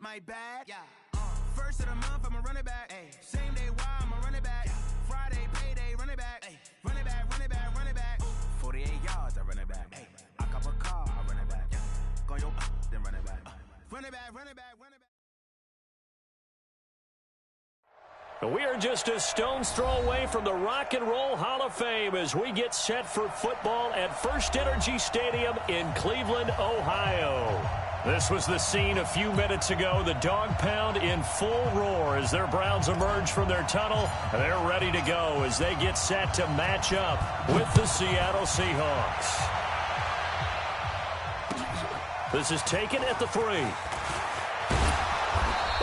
my bad. Yeah. First of the month, I'm a running back. Ay. Same day, why I'm a running back. Yeah. Friday, payday, running back. Ay. Running back, running back, running back. 48 yards, I run it back. Ay. I cop a car, I run it back. Yeah. Go yo, then run it back. Run it back, run it back, run it back. We are just a stone's throw away from the Rock and Roll Hall of Fame as we get set for football at First Energy Stadium in Cleveland, Ohio. This was the scene a few minutes ago. The dog pound in full roar as their Browns emerge from their tunnel. They're ready to go as they get set to match up with the Seattle Seahawks. This is taken at the 3.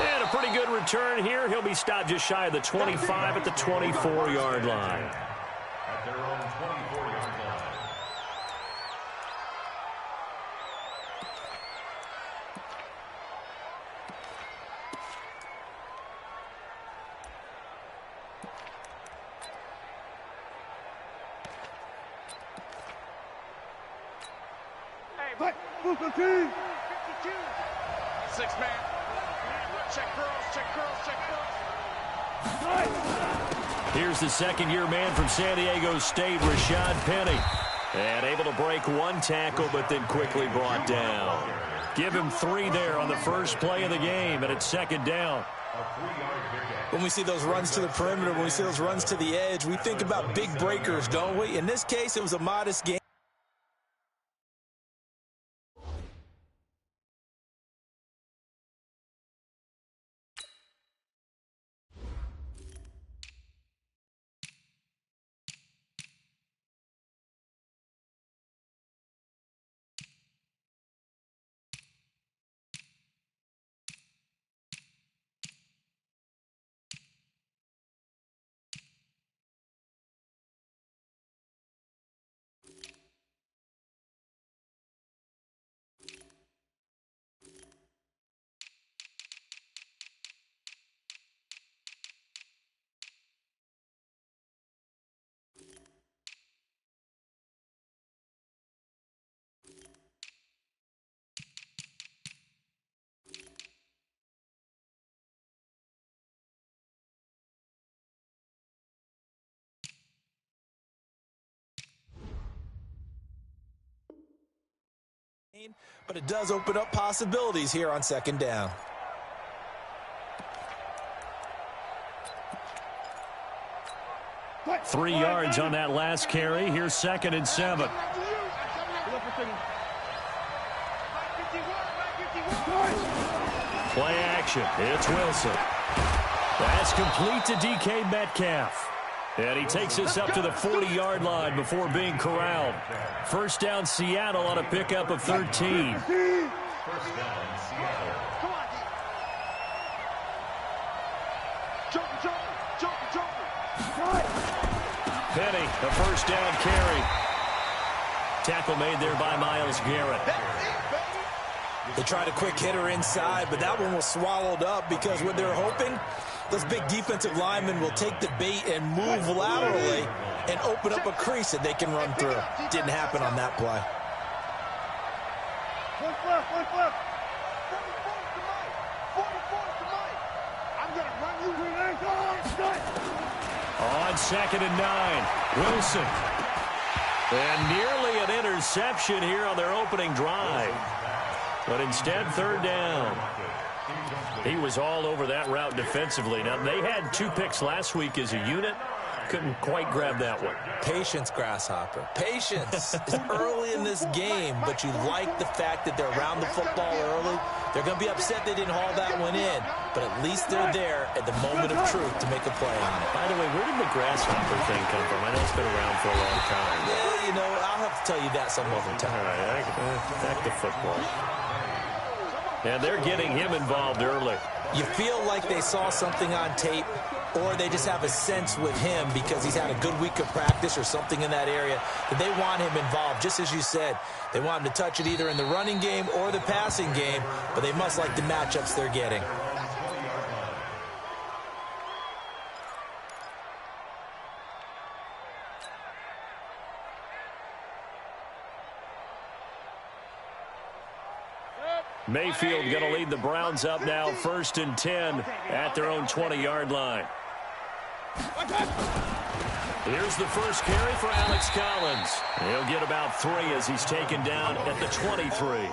And a pretty good return here. He'll be stopped just shy of the 25 at the 24-yard line. At their own 24-yard line. Hey, 52. 6 man. Check curls, check curls, check curls. Here's the second-year man from San Diego State, Rashad Penny. And able to break one tackle, but then quickly brought down. Give him 3 there on the first play of the game, and it's second down. When we see those runs to the perimeter, when we see those runs to the edge, we think about big breakers, don't we? In this case, it was a modest game. But it does open up possibilities here on second down. Three yards on that last carry. Here's 2nd and 7. Play action. It's Wilson. That's complete to DK Metcalf. And he takes us up to the 40-yard line before being corralled. First down, Seattle on a pickup of 13. First down, Seattle. Penny, a first down carry. Tackle made there by Myles Garrett. They tried a quick hitter inside, but that one was swallowed up because what they're hoping, those big defensive linemen will take the bait and move laterally and open up a crease that they can run through. Didn't happen on that play. One left. 44 to Mike. I'm going to run you. On 2nd and 9, Wilson. And nearly an interception here on their opening drive. But instead, 3rd down. He was all over that route defensively. Now, they had 2 picks last week as a unit. Couldn't quite grab that one. Patience, Grasshopper. Patience. It's early in this game, but you like the fact that they're around the football early. They're going to be upset they didn't haul that one in, but at least they're there at the moment of truth to make a play on it. By the way, where did the Grasshopper thing come from? I know it's been around for a long time. Yeah, you know, I'll have to tell you that some other time. All right, back to football. And they're getting him involved early. You feel like they saw something on tape, or they just have a sense with him because he's had a good week of practice or something in that area that they want him involved. Just as you said, they want him to touch it either in the running game or the passing game, but they must like the matchups they're getting. Mayfield going to lead the Browns up now, 1st and 10 at their own 20-yard line. Here's the first carry for Alex Collins. He'll get about 3 as he's taken down at the 23.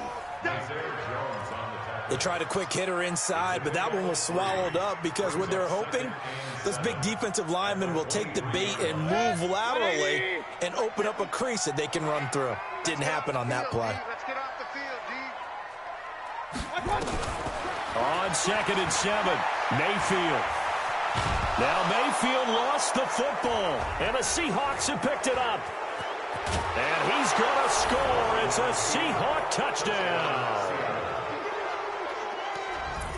They tried a quick hitter inside, but that one was swallowed up because what they're hoping, those big defensive linemen will take the bait and move laterally and open up a crease that they can run through. Didn't happen on that play. Let's get off the field, D. On 2nd and 7, Mayfield. Now Mayfield lost the football, and the Seahawks have picked it up. And he's going to score. It's a Seahawk touchdown.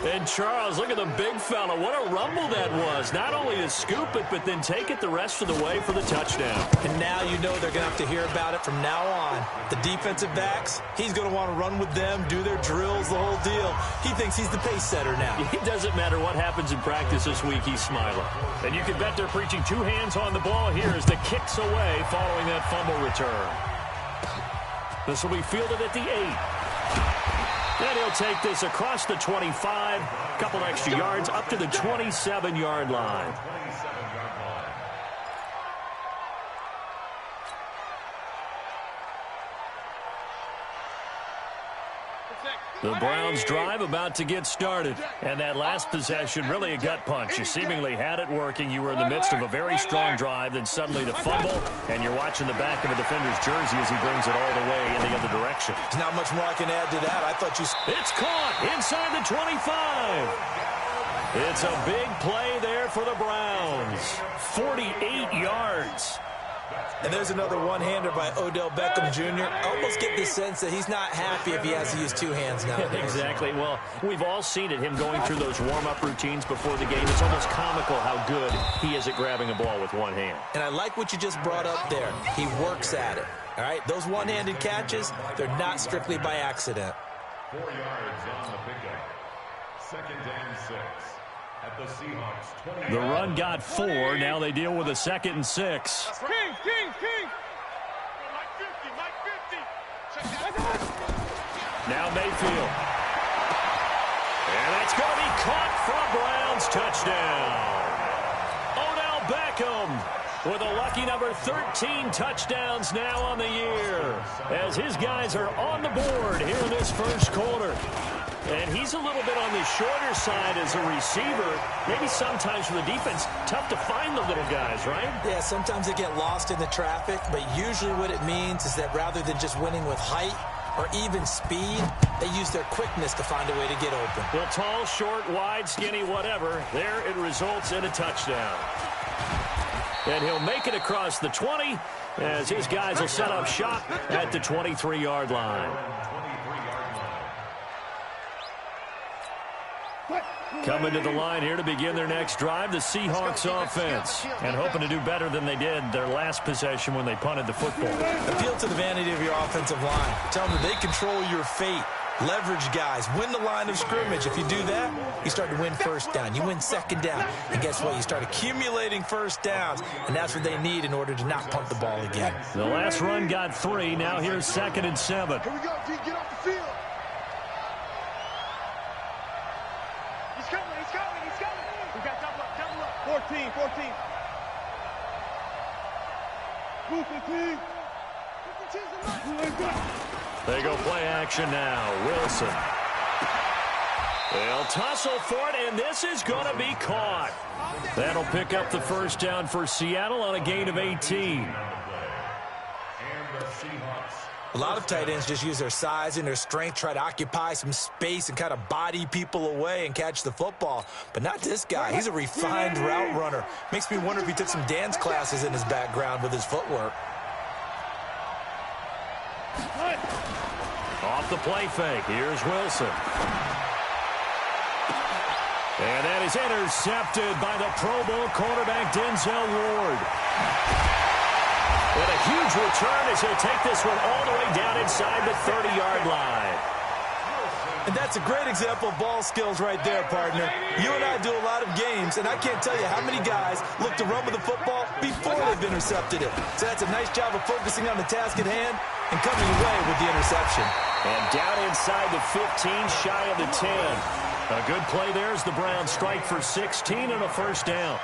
And Charles, look at the big fella. What a rumble that was. Not only to scoop it, but then take it the rest of the way for the touchdown. And now you know they're going to have to hear about it from now on. The defensive backs, he's going to want to run with them, do their drills, the whole deal. He thinks he's the pace setter now. It doesn't matter what happens in practice this week, he's smiling. And you can bet they're preaching 2 hands on the ball here as the kick's away following that fumble return. This will be fielded at the 8. And he'll take this across the 25, a couple extra yards up to the 27-yard line. The Browns drive about to get started. And that last possession, really a gut punch. You seemingly had it working. You were in the midst of a very strong drive, then suddenly the fumble, and you're watching the back of a defender's jersey as he brings it all the way in the other direction. There's not much more I can add to that. I thought you... It's caught inside the 25. It's a big play there for the Browns. 48 yards. And there's another one-hander by Odell Beckham Jr. I almost get the sense that he's not happy if he has to use 2 hands now. Exactly. Well, we've all seen it, him going through those warm-up routines before the game. It's almost comical how good he is at grabbing a ball with 1 hand. And I like what you just brought up there. He works at it. All right, those one-handed catches, they're not strictly by accident. 4 yards on the pickup. 2nd and 6. At the Seahawks 20. The run got 4. Now they deal with a 2nd and 6. King. Mike 50. Now Mayfield. And that's going to be caught for a Browns touchdown. Odell Beckham with a lucky number 13 touchdowns now on the year as his guys are on the board here in this first quarter. And he's a little bit on the shorter side as a receiver. Maybe sometimes for the defense, tough to find the little guys, right? Yeah, sometimes they get lost in the traffic, but usually what it means is that rather than just winning with height or even speed, they use their quickness to find a way to get open. Well, tall, short, wide, skinny, whatever, there it results in a touchdown. And he'll make it across the 20 as his guys will set up shop at the 23-yard line. Coming to the line here to begin their next drive, the Seahawks offense. And hoping to do better than they did their last possession when they punted the football. Appeal to the vanity of your offensive line. Tell them that they control your fate. Leverage guys. Win the line of scrimmage. If you do that, you start to win first down. You win second down. And guess what? You start accumulating first downs. And that's what they need in order to not punt the ball again. The last run got 3. Now here's 2nd and 7. Here we go, D. Get off the field. He's coming. We got double up. 14. They go play action now. Wilson. They'll tussle for it, and this is going to be caught. That'll pick up the first down for Seattle on a gain of 18. A lot of tight ends just use their size and their strength, try to occupy some space and kind of body people away and catch the football. But not this guy. He's a refined route runner. Makes me wonder if he took some dance classes in his background with his footwork. Off the play fake. Here's Wilson. And that is intercepted by the Pro Bowl quarterback Denzel Ward. And a huge return as he'll take this one all the way down inside the 30-yard line. And that's a great example of ball skills right there, partner. You and I do a lot of games, and I can't tell you how many guys look to run with the football before they've intercepted it. So that's a nice job of focusing on the task at hand and coming away with the interception. And down inside the 15, shy of the 10. A good play there as the Browns strike for 16 and a first down.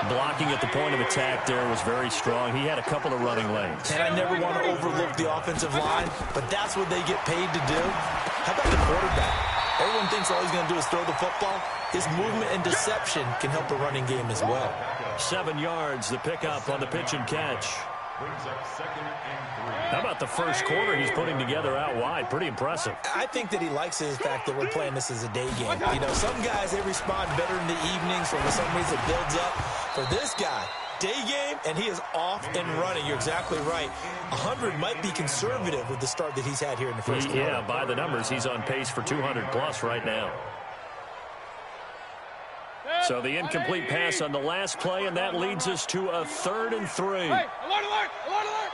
Blocking at the point of attack there was very strong. He had a couple of running lanes. And I never want to overlook the offensive line, but that's what they get paid to do. How about the quarterback? Everyone thinks all he's going to do is throw the football. His movement and deception can help the running game as well. 7 yards, the pickup on the pitch and catch. Brings up 2nd and 3. How about the first quarter he's putting together out wide? Pretty impressive. I think that he likes the fact that we're playing this as a day game. You know, some guys, they respond better in the evenings, for some reason it builds up. For this guy, day game, and he is off and running. You're exactly right. 100 might be conservative with the start that he's had here in the first quarter. Yeah, by the numbers, he's on pace for 200-plus right now. So the incomplete pass on the last play, and that leads us to a 3rd and 3. Hey, alert, alert, alert, alert.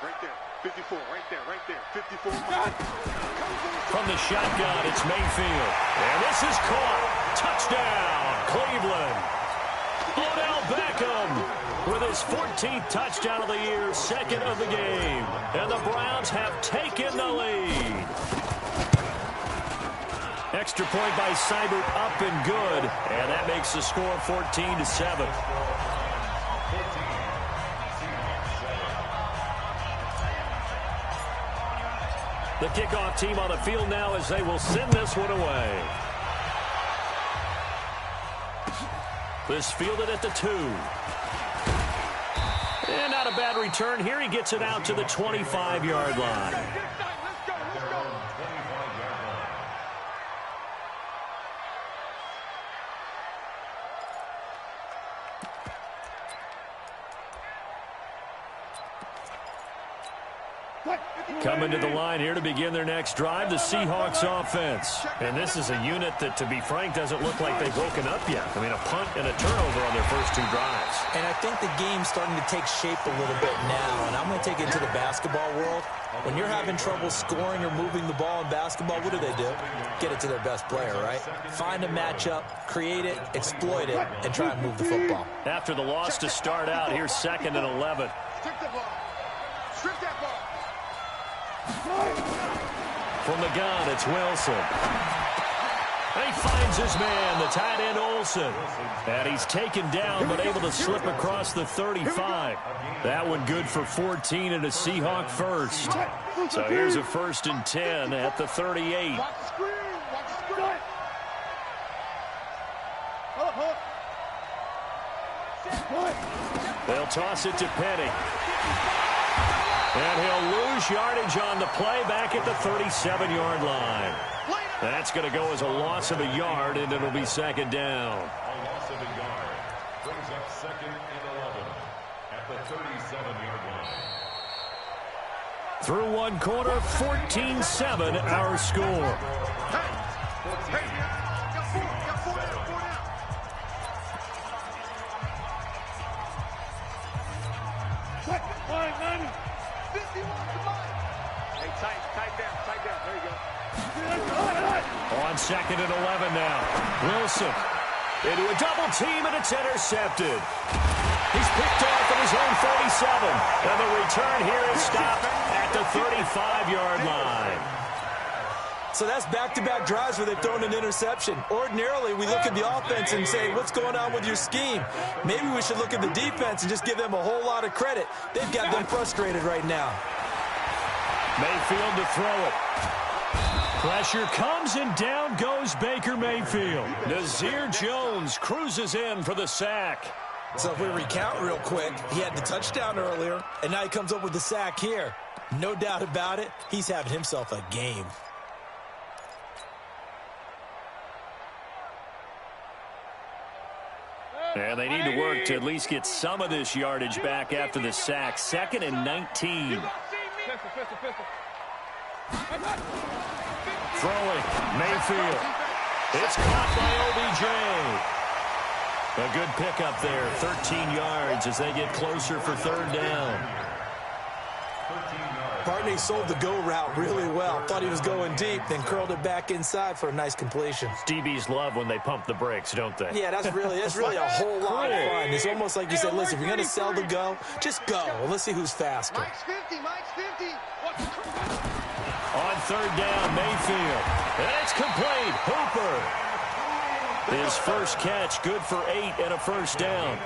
Right there, 54, right there, 54. From the shotgun, it's Mayfield. And this is caught. Touchdown, Cleveland. Odell Beckham with his 14th touchdown of the year, 2nd of the game. And the Browns have taken the lead. Extra point by Seibert, up and good. And that makes the score 14-7. The kickoff team on the field now as they will send this one away. This fielded at the 2. And not a bad return here. He gets it out to the 25-yard line. Coming to the line here to begin their next drive, the Seahawks offense. And this is a unit that, to be frank, doesn't look like they've woken up yet. I mean, a punt and a turnover on their first 2 drives. And I think the game's starting to take shape a little bit now, and I'm going to take it to the basketball world. When you're having trouble scoring or moving the ball in basketball, what do? Get it to their best player, right? Find a matchup, create it, exploit it, and try and move the football. After the loss to start out, here's 2nd and 11. Strip the ball. Strip that ball. From the gun, it's Wilson. And he finds his man, the tight end Olsen. And he's taken down, but able to slip across the 35. That one good for 14 and a Seahawk first. So here's a 1st and 10 at the 38. Watch the screen. Watch the screen. They'll toss it to Penny. And he'll lose yardage on the play back at the 37-yard line. That's going to go as a loss of a yard, and it'll be 2nd down. A loss of a yard. Brings up 2nd and 11 at the 37-yard line. Through one quarter, 14-7 our score. Hey, got four down. Hey, tight down. There you go. On 2nd and 11 now. Wilson into a double team, and it's intercepted. He's picked off at his own 37. And the return here is stopped at the 35-yard line. So that's back-to-back drives where they've thrown an interception. Ordinarily, we look at the offense and say, what's going on with your scheme? Maybe we should look at the defense and just give them a whole lot of credit. They've got them frustrated right now. Mayfield to throw it. Pressure comes, and down goes Baker Mayfield. Nazir Jones cruises in for the sack. So if we recount real quick, he had the touchdown earlier, and now he comes up with the sack here. No doubt about it, he's having himself a game. And they need to work to at least get some of this yardage back after the sack. 2nd and 19. Throwing, Mayfield. It's caught by OBJ. A good pickup there, 13 yards as they get closer for 3rd down. Barney sold the go route really well. Thought he was going deep, then curled it back inside for a nice completion. DBs love when they pump the brakes, don't they? Yeah, that's really a whole lot of fun. It's almost like you said, listen, if you're going to sell the go, just go. Well, let's see who's faster. Mike's 50, Mike's 50. On third down, Mayfield. And it's complete. Hooper. His first catch, good for 8 and a first down.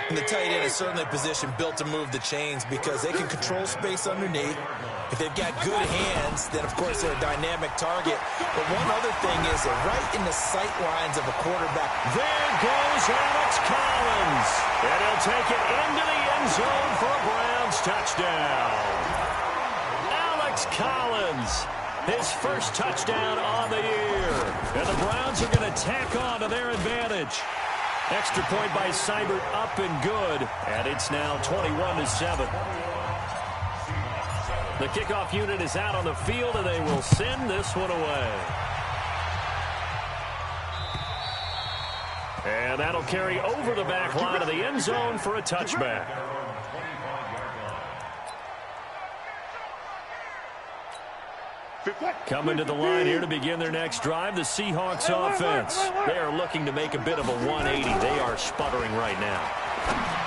And the tight end is certainly a position built to move the chains because they can control space underneath. If they've got good hands, then, of course, they're a dynamic target. But one other thing is they're right in the sight lines of a quarterback. There goes Alex Collins. And he'll take it into the end zone for a Browns touchdown. Alex Collins, his first touchdown on the year. And the Browns are going to tack on to their advantage. Extra point by Seibert, up and good. And it's now 21-7. The kickoff unit is out on the field, and they will send this one away. And that'll carry over the back line of the end zone for a touchback. Coming to the line here to begin their next drive, the Seahawks offense. They are looking to make a bit of a 180. They are sputtering right now.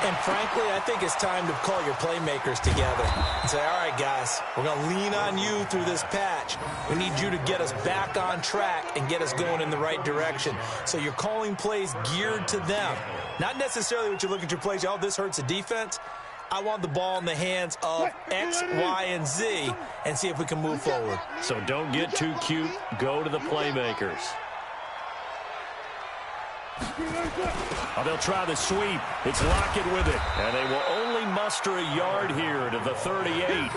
And frankly, I think it's time to call your playmakers together and say, all right, guys, we're going to lean on you through this patch. We need you to get us back on track and get us going in the right direction. So you're calling plays geared to them. Not necessarily what you look at your plays, oh, this hurts the defense. I want the ball in the hands of X, Y, and Z and see if we can move forward. So don't get too cute. Go to the playmakers. Oh, they'll try the sweep. It's Lockett with it. And they will only muster a yard here to the 38.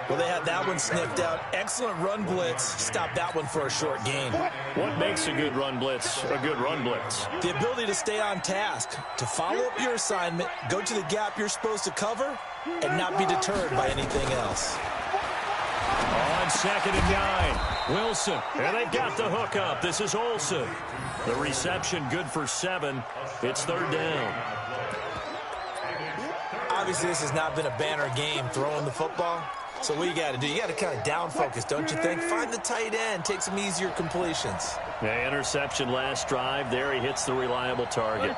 Well, they had that one sniffed out. Excellent run blitz. Stop that one for a short gain. What makes a good run blitz a good run blitz? The ability to stay on task, to follow up your assignment, go to the gap you're supposed to cover, and not be deterred by anything else. On 2nd and 9, Wilson. And they've got the hook up. This is Olsen. The reception good for 7. It's 3rd down. Obviously, this has not been a banner game throwing the football. So what you got to do, you got to kind of down focus, don't you think? Find the tight end, take some easier completions. Yeah, interception last drive. There he hits the reliable target.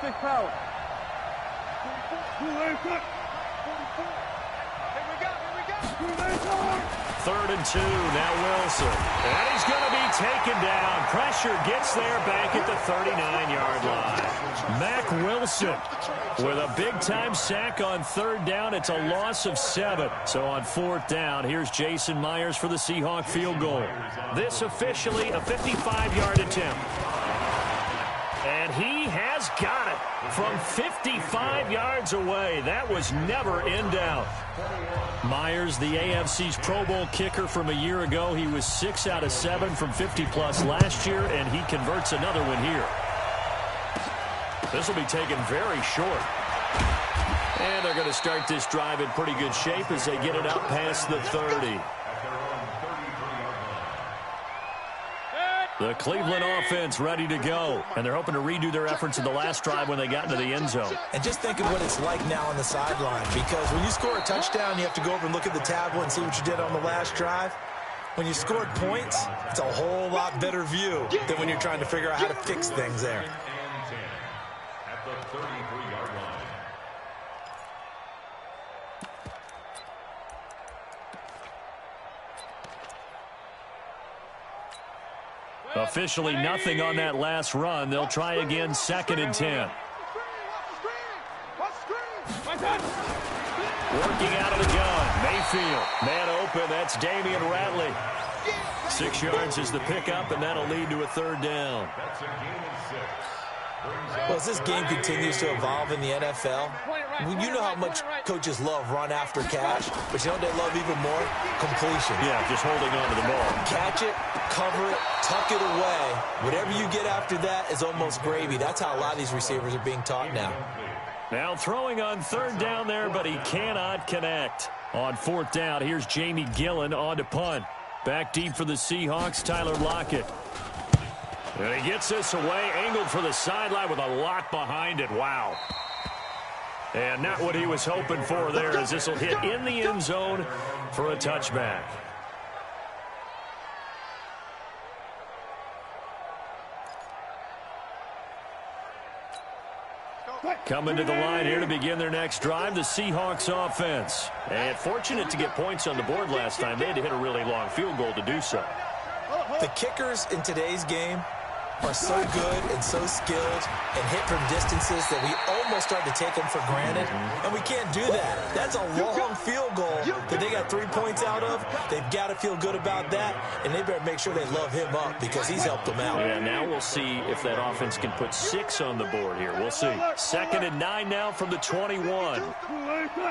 Third and 2, now Wilson. And he's going to be taken down. Pressure gets there back at the 39-yard line. Mack Wilson with a big-time sack on 3rd down. It's a loss of 7. So on 4th down, here's Jason Myers for the Seahawk field goal. This officially a 55-yard attempt. And he has got it from 55 yards away. That was never in doubt. Myers, the AFC's Pro Bowl kicker from a year ago. He was 6 out of 7 from 50-plus last year, and he converts another one here. This will be taken very short. And they're going to start this drive in pretty good shape as they get it out past the 30. The Cleveland offense ready to go. And they're hoping to redo their efforts in the last drive when they got into the end zone. And just think of what it's like now on the sideline. Because when you score a touchdown, you have to go over and look at the tablet and see what you did on the last drive. When you scored points, it's a whole lot better view than when you're trying to figure out how to fix things there. At the 33-yard line. Officially nothing on that last run. They'll try again 2nd and 10. Working out of the gun. Mayfield. Man open. That's Damian Ratley. 6 yards is the pickup, and that'll lead to a 3rd down. Well, as this game continues to evolve in the NFL, you know how much coaches love run after catch, but you know what they love even more? Completion. Yeah, just holding on to the ball. Catch it, cover it, tuck it away. Whatever you get after that is almost gravy. That's how a lot of these receivers are being taught now. Now throwing on 3rd down there, but he cannot connect. On 4th down, here's Jamie Gillen on to punt. Back deep for the Seahawks, Tyler Lockett. And he gets this away, angled for the sideline with a lot behind it. Wow. And not what he was hoping for there, as this will hit in the end zone for a touchback. Coming to the line here to begin their next drive, the Seahawks offense. And fortunate to get points on the board last time. They had to hit a really long field goal to do so. The kickers in today's game are so good and so skilled and hit from distances that we almost start to take them for granted, and we can't do that. That's a long field goal that they got 3 points out of. They've got to feel good about that, and they better make sure they love him up because he's helped them out. Yeah, now we'll see if that offense can put 6 on the board here. We'll see. 2nd and 9 now from the 21.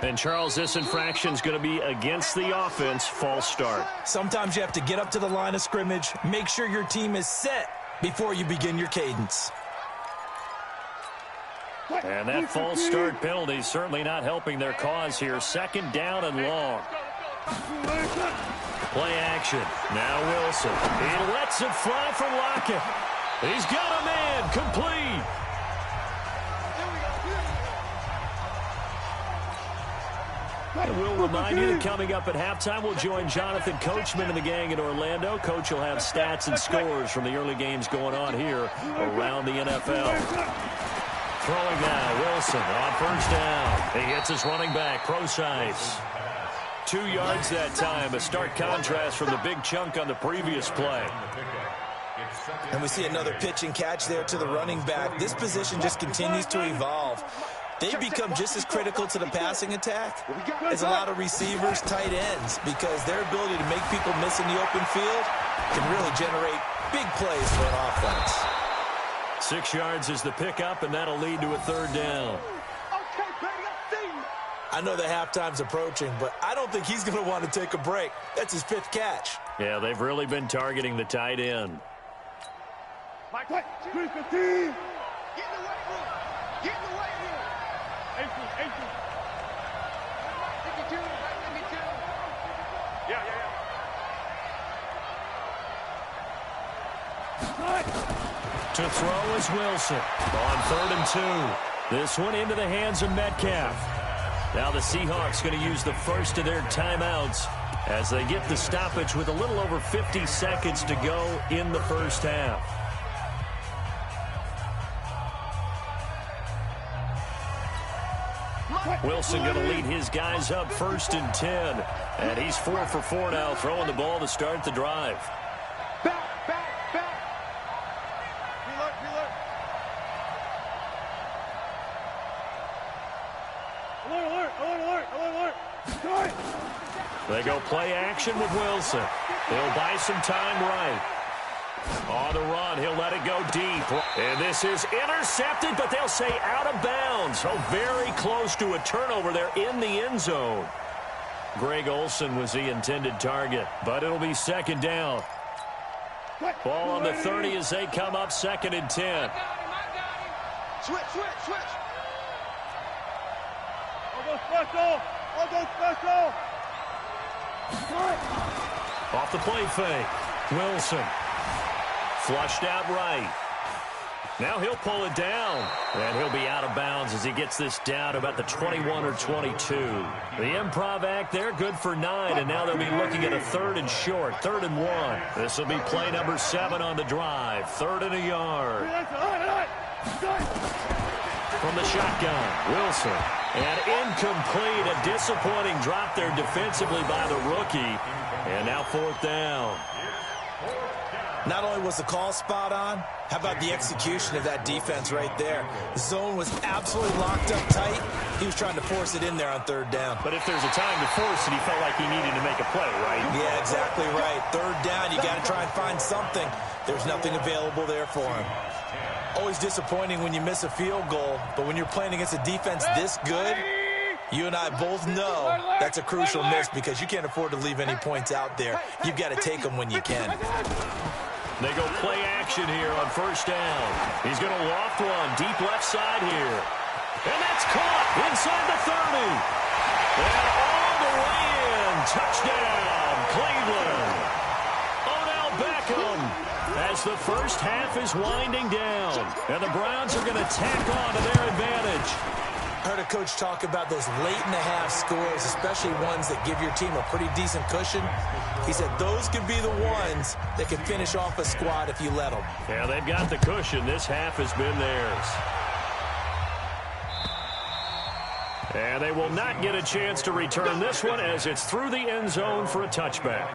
And Charles, this infraction is going to be against the offense. False start. Sometimes you have to get up to the line of scrimmage, make sure your team is set before you begin your cadence. And that false start penalty is certainly not helping their cause here. 2nd down and long. Play action. Now Wilson. He lets it fly for Lockett. He's got a man. Complete. And we'll remind you that coming up at halftime, we'll join Jonathan Coachman and the gang in Orlando. Coach will have stats and scores from the early games going on here around the NFL. Throwing now, Wilson on 1st down. He hits his running back, Procise. 2 yards that time, a stark contrast from the big chunk on the previous play. And we see another pitch and catch there to the running back. This position just continues to evolve. They become just as critical to the passing attack as a lot of receivers, tight ends, because their ability to make people miss in the open field can really generate big plays for an offense. 6 yards is the pickup, and that'll lead to a 3rd down. I know the halftime's approaching, but I don't think he's going to want to take a break. That's his 5th catch. Yeah, they've really been targeting the tight end. To throw is Wilson on 3rd and 2. This one into the hands of Metcalf. Now the Seahawks going to use the first of their timeouts as they get the stoppage with a little over 50 seconds to go in the first half. Wilson going to lead his guys up 1st and 10. And he's 4 for 4 now, throwing the ball to start the drive. They go play action with Wilson. He'll buy some time right. On the run, he'll let it go deep. And this is intercepted, but they'll say out of bounds. So very close to a turnover there in the end zone. Greg Olsen was the intended target, but it'll be 2nd down. Ball on the 30 as they come up 2nd and 10. Switch. Off the play fake. Wilson. Flushed out right. Now he'll pull it down. And he'll be out of bounds as he gets this down about the 21 or 22. The improv act there, good for 9. And now they'll be looking at a 3rd and short. 3rd and 1. This will be play number 7 on the drive. 3rd and a yard. From the shotgun, Wilson. And incomplete. A disappointing drop there defensively by the rookie. And now 4th down. Not only was the call spot on, how about the execution of that defense right there? The zone was absolutely locked up tight. He was trying to force it in there on 3rd down. But if there's a time to force it, he felt like he needed to make a play, right? Yeah, exactly right. 3rd down, you got to try and find something. There's nothing available there for him. Always disappointing when you miss a field goal, but when you're playing against a defense this good, you and I both know that's a crucial miss because you can't afford to leave any points out there. You've got to take them when you can. They go play action here on 1st down. He's going to loft one deep left side here. And that's caught inside the 30. And all the way in. Touchdown, Cleveland. Odell Beckham as the first half is winding down. And the Browns are going to tack on to their advantage. I heard a coach talk about those late-in-the-half scores, especially ones that give your team a pretty decent cushion. He said those could be the ones that can finish off a squad if you let them. Yeah, they've got the cushion. This half has been theirs. And they will not get a chance to return this one as it's through the end zone for a touchback.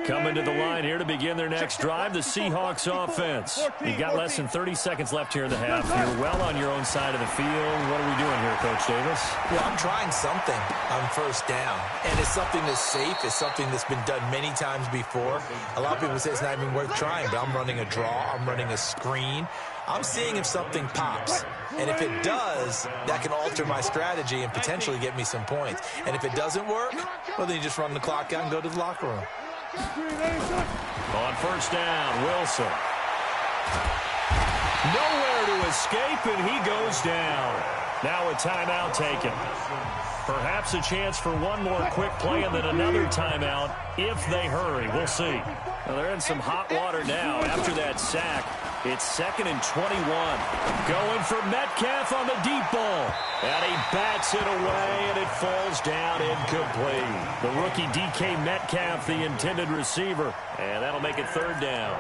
Coming to the line here to begin their next drive, the Seahawks offense. You've got less than 30 seconds left here in the half. You're well on your own side of the field. What are we doing here, Coach Davis? Well, I'm trying something on first down, and it's something that's safe. It's something that's been done many times before. A lot of people say it's not even worth trying, but I'm running a draw. I'm running a screen. I'm seeing if something pops. And if it does, that can alter my strategy and potentially get me some points. And if it doesn't work, well, then you just run the clock out and go to the locker room. On first down, Wilson. Nowhere to escape, and he goes down. Now a timeout taken. Perhaps a chance for one more quick play and then another timeout if they hurry. We'll see. Well, they're in some hot water now after that sack. It's 2nd and 21. Going for Metcalf on the deep ball. And he bats it away, and it falls down incomplete. The rookie DK Metcalf, the intended receiver. And that'll make it 3rd down.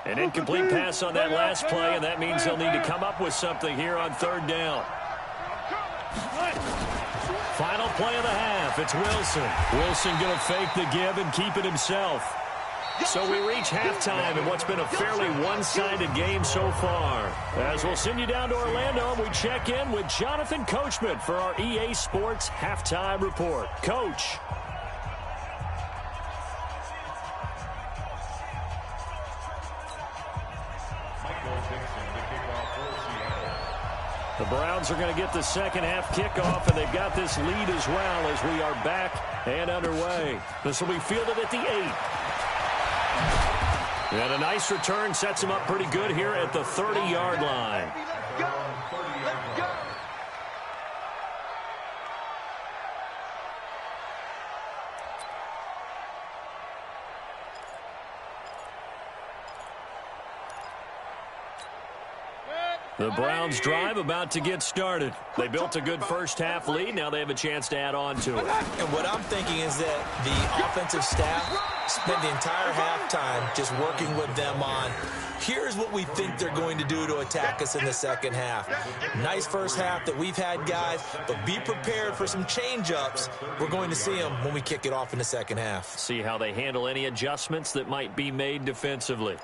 An incomplete pass on that last play, and that means they'll need to come up with something here on 3rd down. Final play of the half. It's Wilson. Wilson going to fake the give and keep it himself. So we reach halftime in what's been a fairly one-sided game so far. As we'll send you down to Orlando, we check in with Jonathan Coachman for our EA Sports Halftime Report. Coach. The Browns are going to get the second half kickoff, and they've got this lead as well as we are back and underway. This will be fielded at the 8. And a nice return sets him up pretty good here at the 30-yard line. The Browns drive about to get started. They built a good first half lead. Now they have a chance to add on to it. And what I'm thinking is that the offensive staff spent the entire halftime just working with them on, here's what we think they're going to do to attack us in the second half. Nice first half that we've had, guys, but be prepared for some change-ups. We're going to see them when we kick it off in the second half. See how they handle any adjustments that might be made defensively.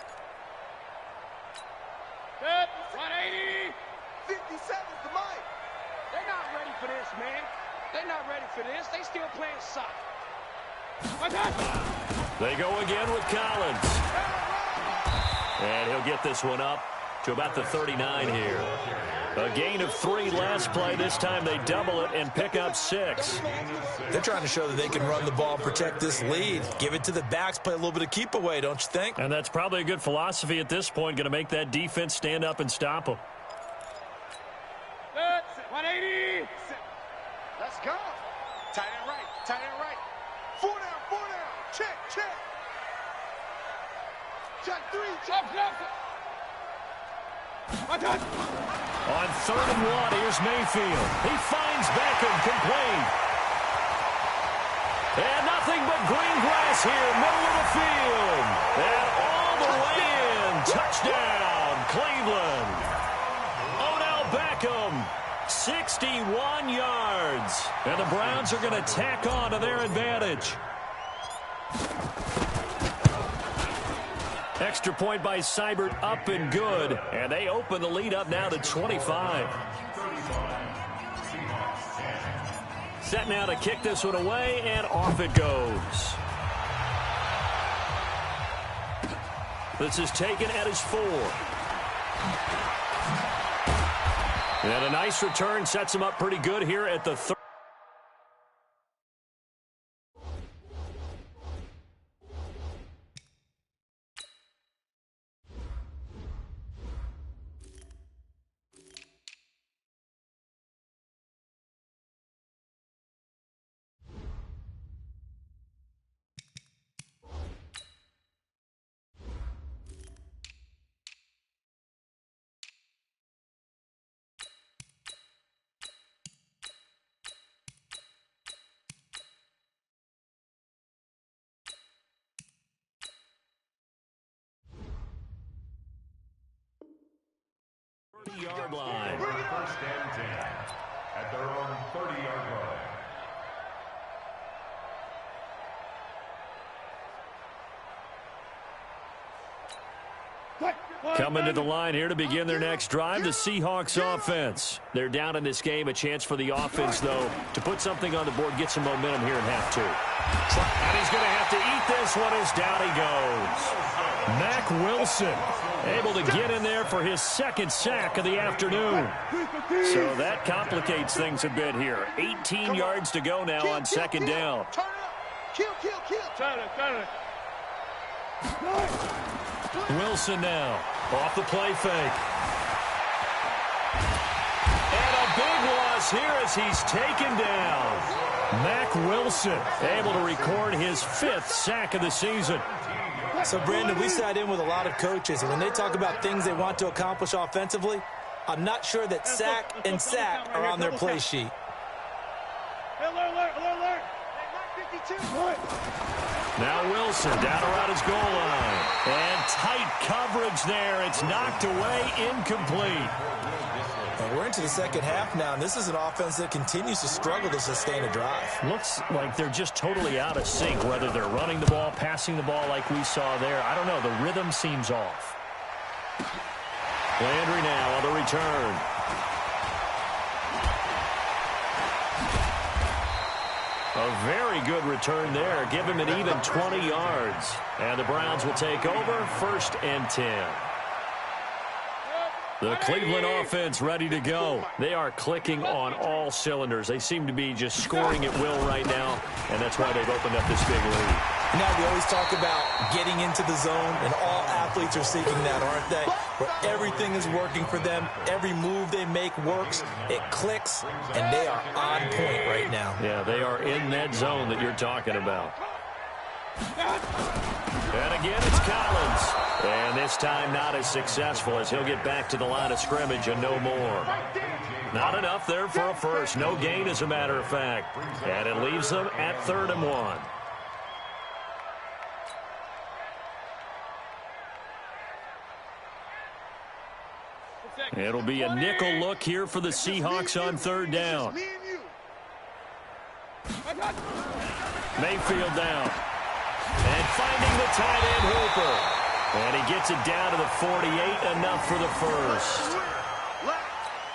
50 seconds to Mike. They're not ready for this, man. They're not ready for this. They still playing soccer. They go again with Collins. And he'll get this one up to about the 39 here. A gain of 3 last play. This time they double it and pick up 6. They're trying to show that they can run the ball, protect this lead, give it to the backs, play a little bit of keep away, don't you think? And that's probably a good philosophy at this point, going to make that defense stand up and stop them. 180. Let's go. Tight end right. Tight end right. 4 down. 4 down. Check. Check. Check 3. Check. On 3rd and 1, here's Mayfield. He finds Beckham complete. And nothing but green grass here, middle of the field. And all the way in. Touchdown, Cleveland. Odell Beckham, 61 yards. And the Browns are going to tack on to their advantage. Extra point by Seibert, up and good. And they open the lead up now to 25. Set now to kick this one away, and off it goes. This is taken at his 4. And a nice return sets him up pretty good here at the 30. 30-yard line. First and 10 at their own 30-yard line. Coming to the line here to begin their next drive, the Seahawks offense. They're down in this game. A chance for the offense, though, to put something on the board, get some momentum here in half two. And he's going to have to eat this one as down he goes. Mack Wilson able to get in there for his second sack of the afternoon. So that complicates things a bit here. 18 yards to go now on second down. Kill. Wilson now off the play fake. And a big loss here as he's taken down. Mack Wilson able to record his 5th sack of the season. So, Brandon, we sat in with a lot of coaches, and when they talk about things they want to accomplish offensively, I'm not sure that sack and sack are on their play sheet. Alert. Now Wilson down around his goal line. And tight coverage there. It's knocked away, incomplete. And we're into the second half now, and this is an offense that continues to struggle to sustain a drive. Looks like they're just totally out of sync, whether they're running the ball, passing the ball like we saw there. I don't know. The rhythm seems off. Landry now on the return. A very good return there. Give him an even 20 yards. And the Browns will take over 1st and 10. The Cleveland offense ready to go. They are clicking on all cylinders. They seem to be just scoring at will right now, and that's why they've opened up this big lead. You know, we always talk about getting into the zone, and all athletes are seeking that, aren't they? Where everything is working for them. Every move they make works. It clicks, and they are on point right now. Yeah, they are in that zone that you're talking about. And again, it's Collins. And this time not as successful as he'll get back to the line of scrimmage and no more. Not enough there for a first. No gain, as a matter of fact. And it leaves them at 3rd and 1. It'll be a nickel look here for the Seahawks on 3rd down. Mayfield down. And finding the tight end Hooper. And he gets it down to the 48, enough for the first.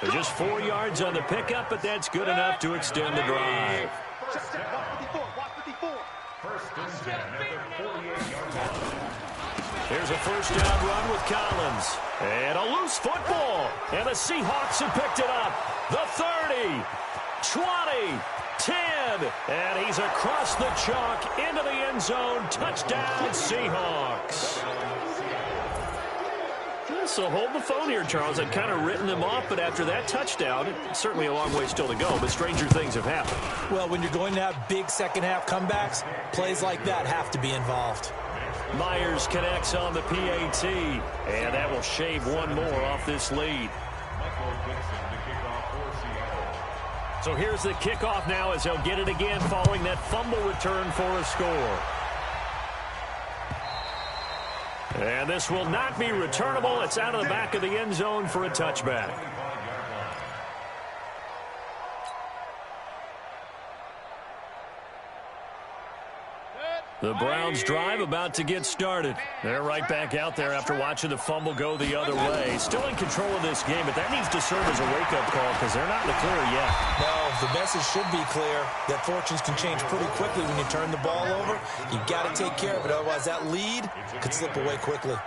They're just 4 yards on the pickup, but that's good enough to extend the drive. Here's a first down run with Collins. And a loose football. And the Seahawks have picked it up. The 30, 20, 10. And he's across the chalk into the end zone. Touchdown, Seahawks. So hold the phone here, Charles. I'd kind of written them off, but after that touchdown, it's certainly a long way still to go, but stranger things have happened. Well, when you're going to have big second-half comebacks, plays like that have to be involved. Myers connects on the PAT, and that will shave one more off this lead. So here's the kickoff now as they'll get it again following that fumble return for a score. And this will not be returnable. It's out of the back of the end zone for a touchback. The Browns drive about to get started. They're right back out there after watching the fumble go the other way. Still in control of this game, but that needs to serve as a wake-up call because they're not in the clear yet. No, the message should be clear that fortunes can change pretty quickly when you turn the ball over. You've got to take care of it, otherwise that lead could slip away quickly.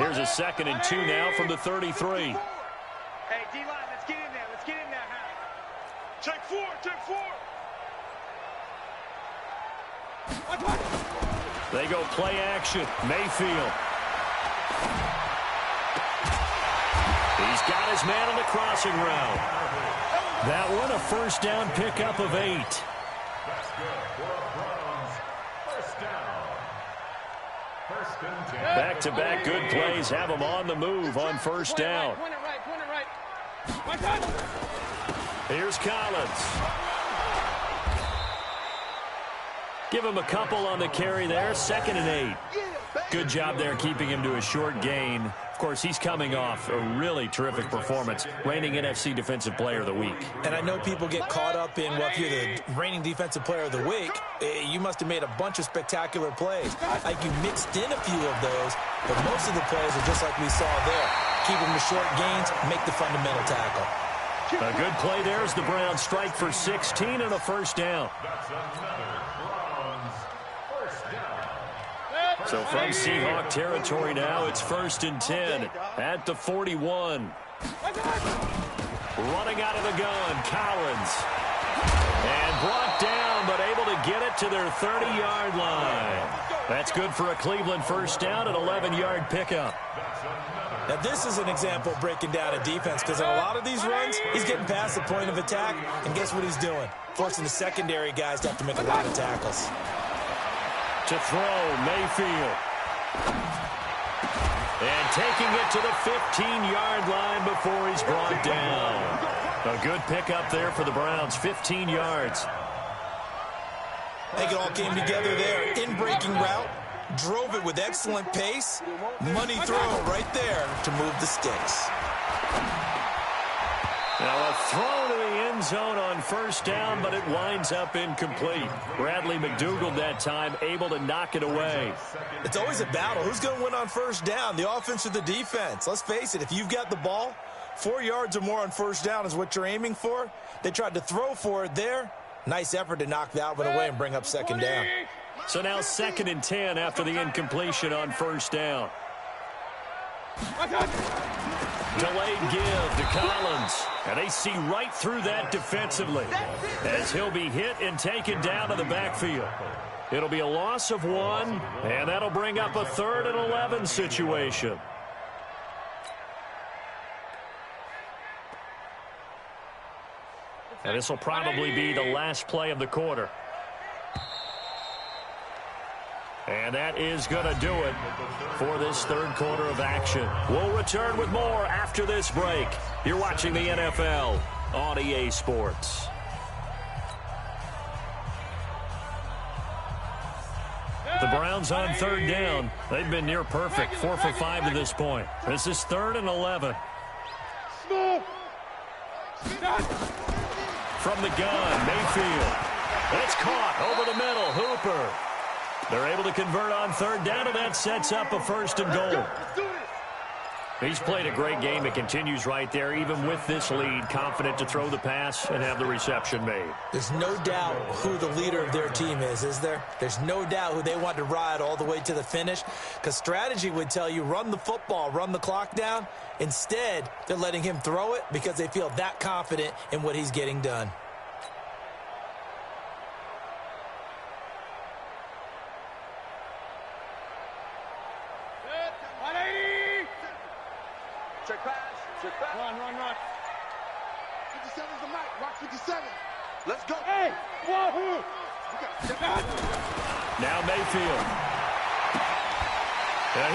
Here's a 2nd and 2 now from the 33. Hey, D-line, let's get in there. Let's get in there, Harry. Take 4, take 4. They go play action. Mayfield. He's got his man on the crossing route. That one a first down pickup of 8. Back-to-back good plays have them on the move on first down. Here's Collins. Give him a couple on the carry there. 2nd and 8. Good job there keeping him to a short gain. Of course, he's coming off a really terrific performance, reigning NFC Defensive Player of the Week. And I know people get caught up in, well, if you're the reigning Defensive Player of the Week, you must have made a bunch of spectacular plays. Like you mixed in a few of those, but most of the plays are just like we saw there. Keep them to short gains, make the fundamental tackle. A good play there as the Browns strike for 16 and a first down. So from Seahawk territory now, it's 1st and 10 at the 41. Running out of the gun, Collins. And brought down, but able to get it to their 30-yard line. That's good for a Cleveland first down, an 11-yard pickup. Now, this is an example of breaking down a defense, because in a lot of these runs, he's getting past the point of attack, and guess what he's doing? Forcing the secondary guys to have to make a lot of tackles. To throw, Mayfield. And taking it to the 15-yard line before he's brought down. A good pickup there for the Browns, 15 yards. I think it all came together there. In-breaking route, drove it with excellent pace. Money throw right there to move the sticks. Now a throw to the end zone on first down, but it winds up incomplete. Bradley McDougald that time able to knock it away. It's always a battle. Who's going to win on first down, the offense or the defense? Let's face it, if you've got the ball, 4 yards or more on first down is what you're aiming for. They tried to throw for it there. Nice effort to knock that one away and bring up second down. So now 2nd and 10 after the incompletion on first down. Delayed give to Collins. And they see right through that defensively as he'll be hit and taken down to the backfield. It'll be a loss of 1, and that'll bring up a 3rd and 11 situation. And this will probably be the last play of the quarter. And that is going to do it for this 3rd quarter of action. We'll return with more after this break. You're watching the NFL on EA Sports. The Browns on 3rd down. They've been near perfect, 4 for 5 to this point. This is 3rd and 11. From the gun, Mayfield. It's caught over the middle, Hooper. They're able to convert on 3rd down, and that sets up a 1st and goal. He's played a great game. It continues right there, even with this lead, confident to throw the pass and have the reception made. There's no doubt who the leader of their team is there? There's no doubt who they want to ride all the way to the finish, because strategy would tell you run the football, run the clock down. Instead, they're letting him throw it because they feel that confident in what he's getting done. Check pass. Check pass. Run. 57's the mic. Watch 57. Let's go. Hey, wahoo! Now Mayfield.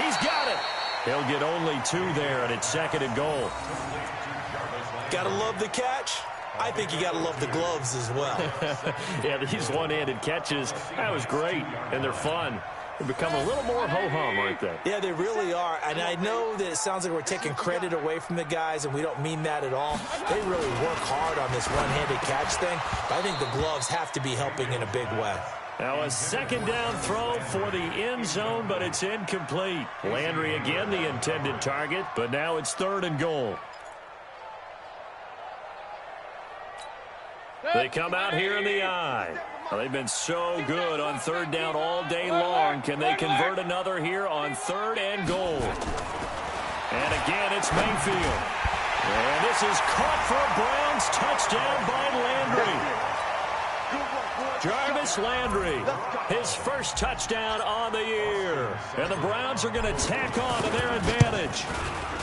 He's got it. He'll get only 2 there, and it's 2nd and goal. Gotta love the catch. I think you gotta love the gloves as well. Yeah, these one-handed catches, that was great, and they're fun. They become a little more ho-hum, aren't they? Yeah, they really are. And I know that it sounds like we're taking credit away from the guys, and we don't mean that at all. They really work hard on this one-handed catch thing, but I think the gloves have to be helping in a big way. Now a 2nd down throw for the end zone, but it's incomplete. Landry again, the intended target, but now it's 3rd and goal. They come out here in the eye. Well, they've been so good on 3rd down all day long. Can they convert another here on 3rd and goal? And again, it's Mayfield. And this is caught for a Browns touchdown by Landry. Jarvis Landry, his first touchdown on the year. And the Browns are going to tack on to their advantage.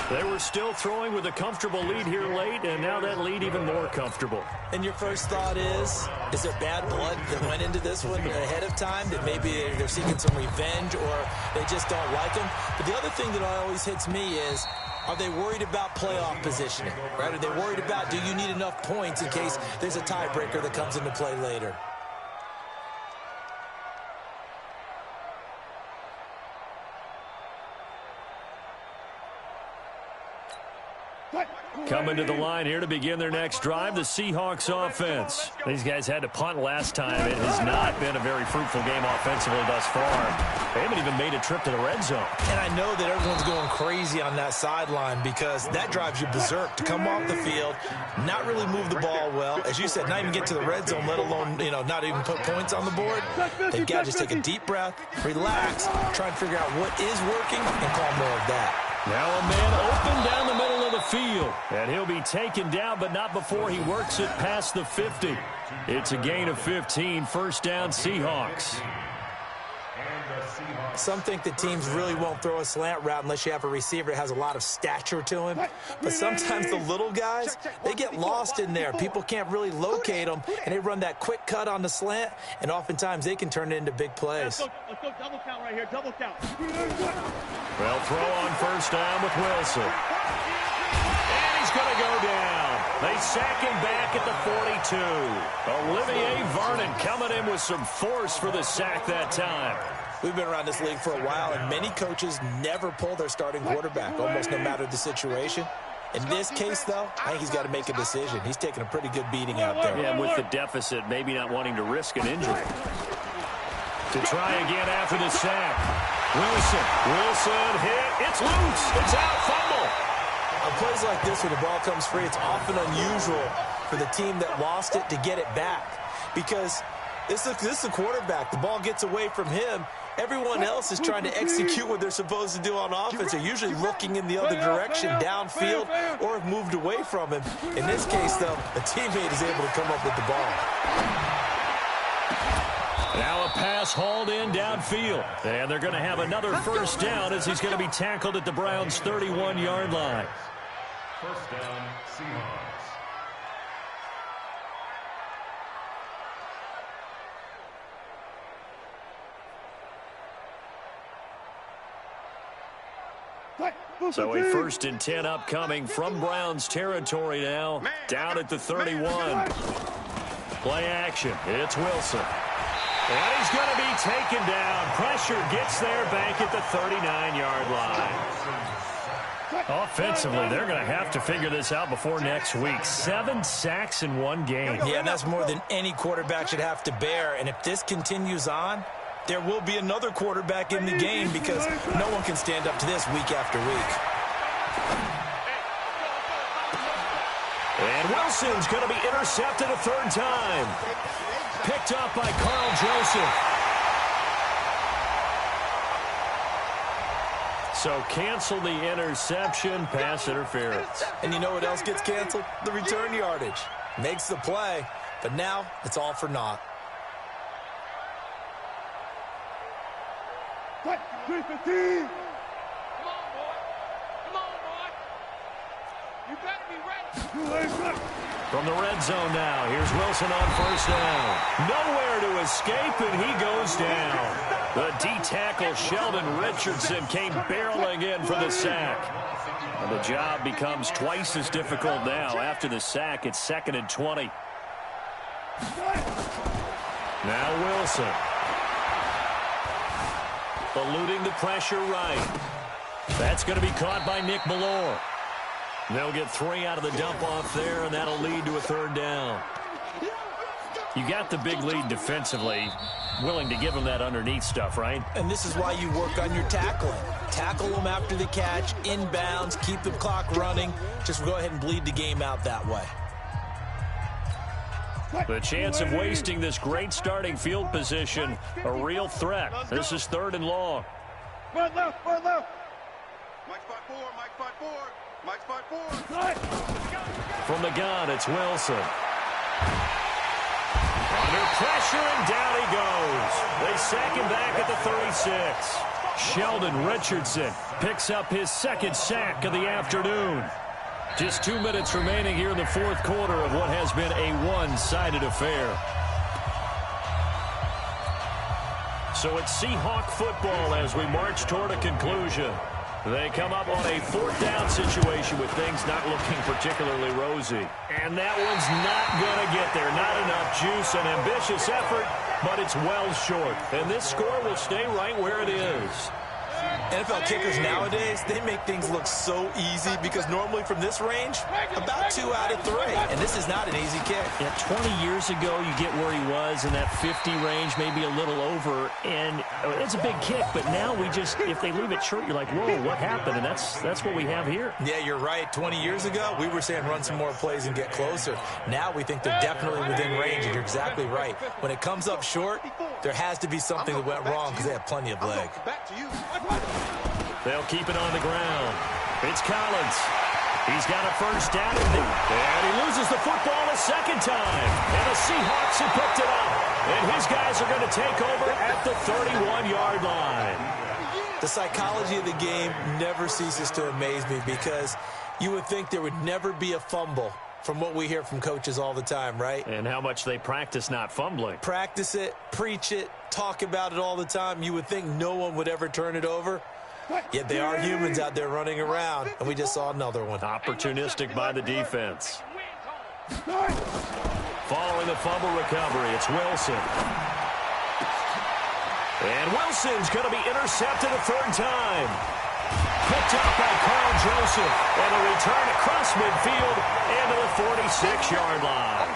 They were still throwing with a comfortable lead here late, and now that lead even more comfortable. And your first thought is there bad blood that went into this one ahead of time, that maybe they're seeking some revenge or they just don't like him? But the other thing that always hits me is, are they worried about playoff positioning? Right? Are they worried about, do you need enough points in case there's a tiebreaker that comes into play later? Coming to the line here to begin their next drive, the Seahawks offense. These guys had to punt last time. It has not been a very fruitful game offensively thus far. They haven't even made a trip to the red zone. And I know that everyone's going crazy on that sideline because that drives you berserk to come off the field, not really move the ball well. As you said, not even get to the red zone, let alone, not even put points on the board. They've got to just take a deep breath, relax, try and figure out what is working, and call more of that. Now a man open down the middle of the field. And he'll be taken down, but not before he works it past the 50. It's a gain of 15, first down Seahawks. Some think that teams really won't throw a slant route unless you have a receiver that has a lot of stature to him. But sometimes the little guys, they get lost in there. People can't really locate them, and they run that quick cut on the slant, and oftentimes they can turn it into big plays. Let's go double count right here, double count. Well, throw on first down with Wilson. And he's going to go down. They sack him back at the 42. Olivier Vernon coming in with some force for the sack that time. We've been around this league for a while, and many coaches never pull their starting quarterback, almost no matter the situation. In this case, though, I think he's got to make a decision. He's taking a pretty good beating out there. Yeah, with the deficit, maybe not wanting to risk an injury. To try again after the sack. Wilson hit. It's loose. It's out. Fumble. On plays like this where the ball comes free, it's often unusual for the team that lost it to get it back. Because this is a quarterback. The ball gets away from him. Everyone else is trying to execute what they're supposed to do on offense. They're usually looking in the other direction, downfield, or have moved away from him. In this case, though, a teammate is able to come up with the ball. Now a pass hauled in downfield. And they're going to have another first down as he's going to be tackled at the Browns' 31-yard line. First down, Seahawks. So a 1st and 10 upcoming from Browns territory now, down at the 31. Play action. It's Wilson. And he's going to be taken down. Pressure gets there back at the 39-yard line. Offensively, they're going to have to figure this out before next week. 7 sacks in one game. Yeah, that's more than any quarterback should have to bear. And if this continues on, there will be another quarterback in the game because no one can stand up to this week after week. And Wilson's going to be intercepted a 3rd time. Picked up by Carl Joseph. So cancel the interception, pass interference. And you know what else gets canceled? The return yardage. Makes the play, but now it's all for naught. 315. Come on, boy. Come on, boy. You better be ready. From the red zone now, here's Wilson on first down. Nowhere to escape, and he goes down. The D-tackle Sheldon Richardson came barreling in for the sack. And the job becomes twice as difficult now. After the sack, it's 2nd and 20. Now Wilson. Eluding the pressure right. That's going to be caught by Nick Ballore. They'll get 3 out of the dump-off there, and that'll lead to a 3rd down. You got the big lead defensively, willing to give them that underneath stuff, right? And this is why you work on your tackling. Tackle them after the catch, inbounds, keep the clock running. Just go ahead and bleed the game out that way. The chance of wasting this great starting field position, a real threat. This is 3rd and long. Right left, right left. Mike spot 4, Mike spot 4. Mike spot 4. From the gun, it's Wilson. Under pressure, and down he goes. They sack him back at the 36. Sheldon Richardson picks up his 2nd sack of the afternoon. Just 2 minutes remaining here in the 4th quarter of what has been a one-sided affair. So it's Seahawk football as we march toward a conclusion. They come up on a 4th down situation with things not looking particularly rosy. And that one's not going to get there. Not enough juice, an ambitious effort, but it's well short. And this score will stay right where it is. NFL kickers nowadays, they make things look so easy because normally from this range, about 2 out of 3. And this is not an easy kick. Yeah, 20 years ago, you get where he was in that 50 range, maybe a little over, and it's a big kick. But now we just, if they leave it short, you're like, whoa, what happened? And that's what we have here. Yeah, you're right. 20 years ago, we were saying run some more plays and get closer. Now we think they're definitely within range, and you're exactly right. When it comes up short, there has to be something that went wrong because they have plenty of leg. They'll keep it on the ground. It's Collins. He's got a first down, and he loses the football a second time. And the Seahawks have picked it up. And his guys are going to take over at the 31-yard line. The psychology of the game never ceases to amaze me because you would think there would never be a fumble from what we hear from coaches all the time, right? And how much they practice not fumbling. Practice it, preach it, talk about it all the time. You would think no one would ever turn it over. Yet they are humans out there running around, and we just saw another one. Opportunistic by the defense. Following the fumble recovery, it's Wilson. And Wilson's going to be intercepted a third time. Picked up by Carl Joseph. And a return across midfield into the 46-yard line.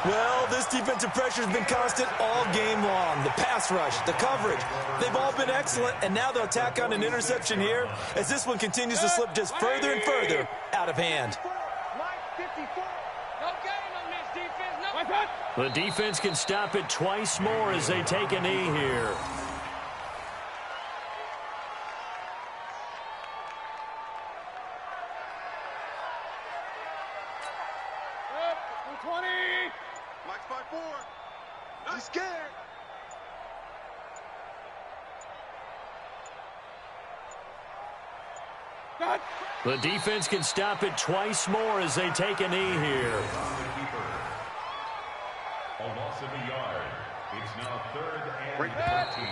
Well, this defensive pressure has been constant all game long. The pass rush, the coverage, they've all been excellent, and now they'll tack on an interception here as this one continues to slip just further and further out of hand. The defense can stop it twice more as they take a knee here. He's scared. The defense can stop it twice more as they take a knee here. A loss of a yard. It's now 3rd and 13.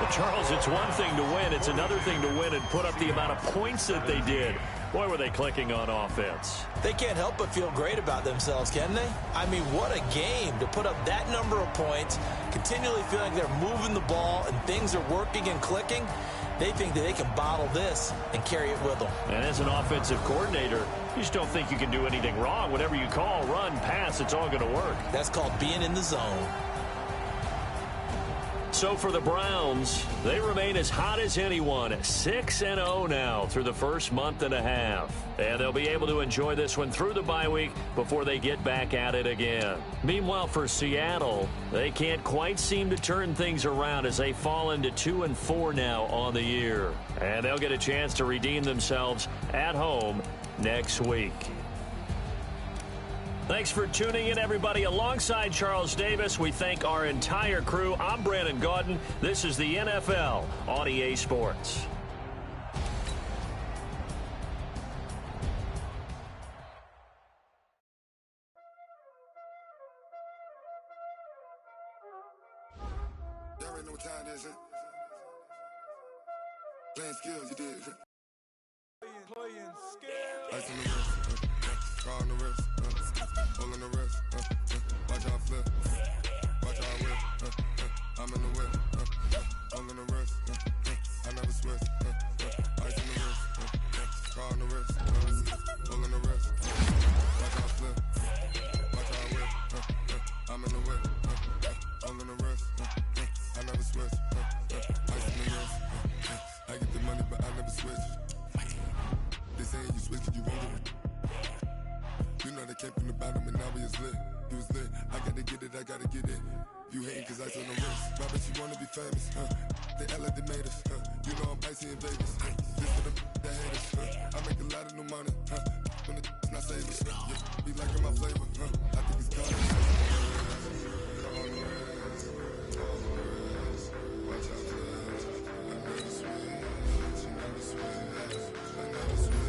Well, Charles, it's one thing to win. It's another thing to win and put up the amount of points that they did. Boy, were they clicking on offense. They can't help but feel great about themselves, can they? I mean, what a game to put up that number of points, continually feeling they're moving the ball and things are working and clicking. They think that they can bottle this and carry it with them. And as an offensive coordinator, you just don't think you can do anything wrong. Whatever you call, run, pass, it's all going to work. That's called being in the zone. So for the Browns, they remain as hot as anyone, 6-0 now through the first month and a half. And they'll be able to enjoy this one through the bye week before they get back at it again. Meanwhile, for Seattle, they can't quite seem to turn things around as they fall into 2-4 now on the year. And they'll get a chance to redeem themselves at home next week. Thanks for tuning in, everybody. Alongside Charles Davis, we thank our entire crew. I'm Brandon Gaudin. This is the NFL on EA Sports. Y'all already know what time it is, huh? Playing skills, you did. Playing skills. Ice on the wrist, car on the wrist, hole on the wrist, watch how I flip, watch how I whip, I'm in the whip, hole on the wrist, I never switch, ice on the wrist, car on the wrist, hole on the wrist, watch how I flip, watch how I whip, I'm in the whip, hole on the wrist, I never switch, ice on the wrist, I get the money but I never switch. They saying you switch it, you won't get it. You know they came from the bottom and now we is lit. You was lit, I gotta get it, I gotta get it. You hating cause ice on the wrist. Why bet you wanna be famous, They act like they made us, You know I'm icy in Vegas, This for the that hate us, I make a lot of new money, When the not savers, Be liking my flavor, I think it's gone. Watch out for this. I never switch, you never switch. I never switch.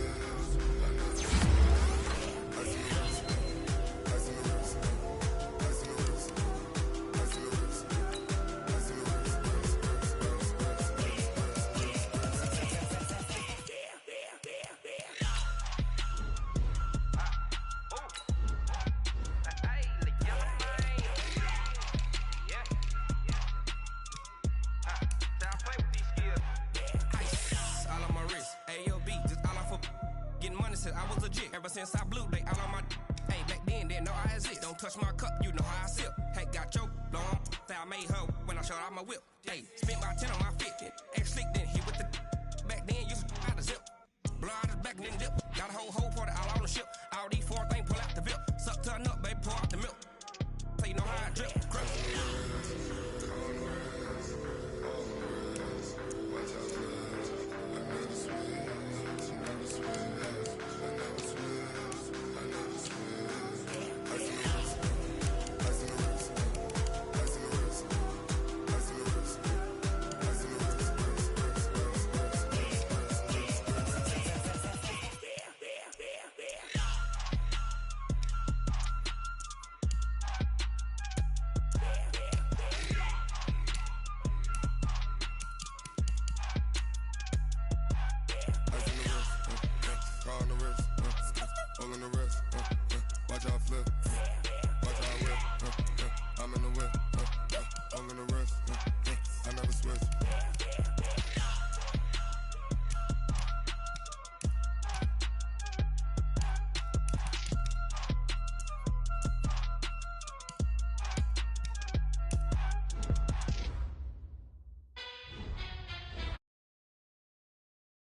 getting money since I was a jit. Ever since I blew, they all on my. Hey, back then, didn't know I exist. Don't touch my cup, you know how I sip. Hey, got choked, long. Say I made her when I showed out my whip. Hey, spent my 10 on my 50. Ex-slick, then hit with the. Back then, used to out the zip. Blow out his back and then dip. Got a whole party all on the ship. All these 4 things pull out the VIP. Suck to a nut, baby, pour out the milk. So you know how I drip. Crush. Watch out flip, watch out whip,